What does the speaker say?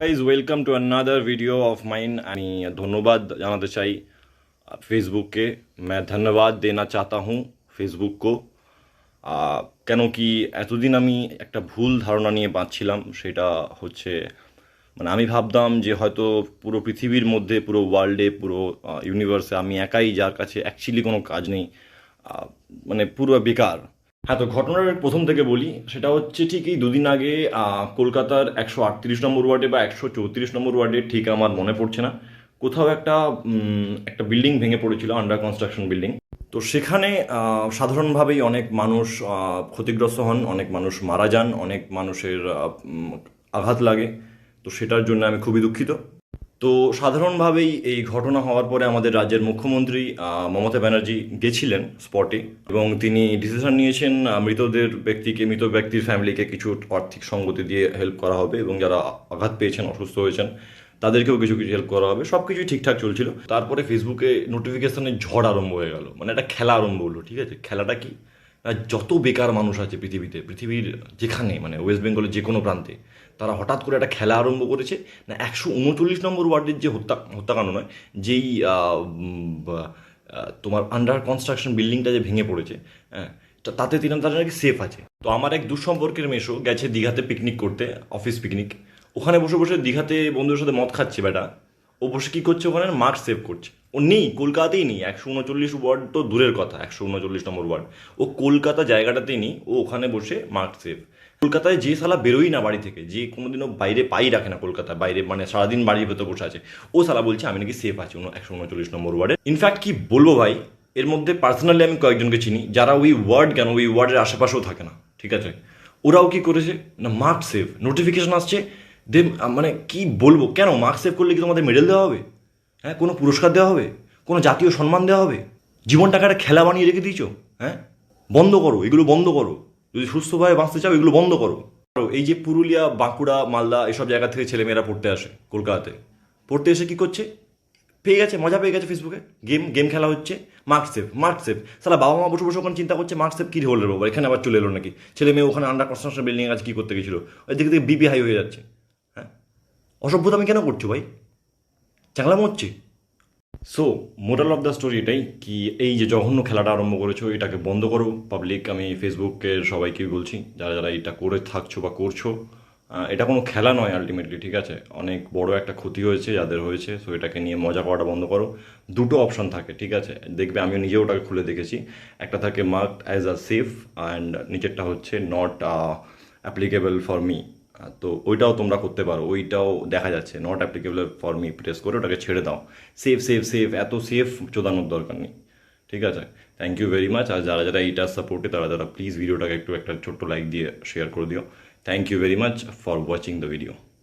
Guys welcome to another video of mine. আমি ধন্যবাদ জানাতে চাই ফেসবুককে। मैं धन्यवाद देना चाहता हूँ फेसबुक को। কেন কি এতদিন আমি একটা ভুল ধারণা নিয়ে বাঁচছিলাম, সেটা হচ্ছে মানে আমি ভাবতাম যে হয়তো পুরো পৃথিবীর মধ্যে, পুরো ওয়ার্ল্ডে, পুরো ইউনিভার্সে আমি একাই যার কাছে অ্যাকচুয়ালি কোনো কাজ নেই, আহ, মানে পুরো বেকার। হ্যাঁ, তো ঘটনার প্রথম থেকে বলি। সেটা হচ্ছে ঠিক এই দুদিন আগে কলকাতার 138 নম্বর ওয়ার্ডে বা 134 নম্বর ওয়ার্ডে, ঠিক আমার মনে পড়ছে না, কোথাও একটা বিল্ডিং ভেঙে পড়েছিল, আন্ডার কনস্ট্রাকশন বিল্ডিং। তো সেখানে সাধারণভাবেই অনেক মানুষ ক্ষতিগ্রস্ত হন, অনেক মানুষ মারা যান, অনেক মানুষের আঘাত লাগে। তো সেটার জন্য আমি খুবই দুঃখিত। তো সাধারণভাবেই এই ঘটনা হওয়ার পরে আমাদের রাজ্যের মুখ্যমন্ত্রী মমতা ব্যানার্জি গেছিলেন স্পটে, এবং তিনি ডিসিশন নিয়েছেন মৃত ব্যক্তির ফ্যামিলিকে কিছু আর্থিক সঙ্গতি দিয়ে হেল্প করা হবে, এবং যারা আঘাত পেয়েছেন, অসুস্থ হয়েছেন, তাদেরকেও কিছু কিছু হেল্প করা হবে। সব কিছুই ঠিকঠাক চলছিল। তারপরে ফেসবুকে নোটিফিকেশনের ঝড় আরম্ভ হয়ে গেল, মানে একটা খেলা আরম্ভ হলো। ঠিক আছে, খেলাটা কি? যত বেকার মানুষ আছে পৃথিবীর যেখানে, মানে ওয়েস্ট বেঙ্গলের যে কোনো প্রান্তে, তারা হঠাৎ করে একটা খেলা আরম্ভ করেছে। না, 139 নম্বর ওয়ার্ডের যে হত্যাকাণ্ড নয়, যেই তোমার আন্ডার কনস্ট্রাকশন বিল্ডিংটা যে ভেঙে পড়েছে, হ্যাঁ, তাতে তারা নাকি সেফ আছে। তো আমার এক দুঃসম্পর্কের মেশো গেছে দীঘাতে পিকনিক করতে, অফিস পিকনিক। ওখানে বসে বসে দীঘাতে বন্ধুদের সাথে মদ খাচ্ছে বেটা। ও বসে কী করছে ওখানে? মার্কস সেভ করছে। ও নেই, কলকাতাতেই নেই। 139 ওয়ার্ড তো দূরের কথা, 139 নম্বর ওয়ার্ড। ও কলকাতা জায়গাটাতেই নেই, ও ওখানে বসে মার্কস সেভ। কলকাতায় যে শালা বেরোই না বাড়ি থেকে, যে কোনোদিনও বাইরে পাই রাখে না কলকাতায়, বাইরে মানে সারাদিন বাড়ির ভেতর বসে আছে, ও শালা বলছে আমি নাকি সেফ আছি 139 নম্বর ওয়ার্ডে। ইনফ্যাক্ট কি বলবো ভাই, এর মধ্যে পার্সোনালি আমি কয়েকজনকে চিনি যারা ওই ওয়ার্ড কেন, ওই ওয়ার্ডের আশেপাশেও থাকে না। ঠিক আছে, ওরাও কি করেছে না, মার্ক সেভ নোটিফিকেশন আসছে। দে মানে কি বলবো, কেন মার্ক সেভ করলে কি তোমাদের মেডেল দেওয়া হবে? হ্যাঁ, কোনো পুরস্কার দেওয়া হবে? কোনো জাতীয় সম্মান দেওয়া হবে? জীবনটাকে একটা খেলা বানিয়ে রেখে দিয়েছো। হ্যাঁ, বন্ধ করো, এগুলো বন্ধ করো। যদি সুস্থভাবে বাঁচতে চাও, এগুলো বন্ধ করো। এই যে পুরুলিয়া, বাঁকুড়া, মালদা, এসব জায়গা থেকে ছেলেমেয়েরা পড়তে আসে কলকাতাতে, পড়তে এসে কি করছে? পেয়ে গেছে, মজা পেয়ে গেছে ফেসবুকে, গেম গেম খেলা হচ্ছে, মার্ক সেভ মার্ক সেভ। সালা বাবা মা বসে বসে ওখানে চিন্তা করছে মার্ক সেভ কী হলো রে বাবা, এখানে আবার চলে এলো নাকি? ছেলে মেয়ে ওখানে আন্ডার কনস্ট্রাকশন বিল্ডিং আছে, কী করতে গেছিলো? ওই দিকে থেকে বিপি হাই হয়ে যাচ্ছে। হ্যাঁ, অসভ্যতা আমি কেন করছো ভাই? চাংলাম হচ্ছে। So moral of the story এটাই কি, এই যে জঘন্য খেলাটা আরম্ভ করেছো, এটাকে বন্ধ করো পাবলিক। আমি ফেসবুকের সবাইকে বলছি, যারা যারা এটা করে থাকছো বা করছো, এটা কোনো খেলা নয় আলটিমেটলি। ঠিক আছে, অনেক বড় একটা ক্ষতি হয়েছে যাদের হয়েছে। সো এটাকে নিয়ে মজা করাটা বন্ধ করো। দুটো অপশন থাকে, ঠিক আছে, দেখবে আমিও নিজেও ওটাকে খুলে দেখেছি। একটা থাকে marked as a safe, and নিচেরটা হচ্ছে নট অ্যাপ্লিকেবল ফর মি। তো ওইটাও তোমরা করতে পারো, ওইটাও দেখা যাচ্ছে not applicable for me, press করে ওটাকে ছেড়ে দাও। সেফ সেফ সেফ, এত সেফ চোদানোর দরকার নেই। ঠিক আছে, থ্যাংক ইউ ভেরি মাচ। আর যারা যারা এইটার সাপোর্টে, তারা যারা প্লিজ ভিডিওটাকে একটু একটা ছোট্ট লাইক দিয়ে শেয়ার করে দিও। Thank you very much for watching the video.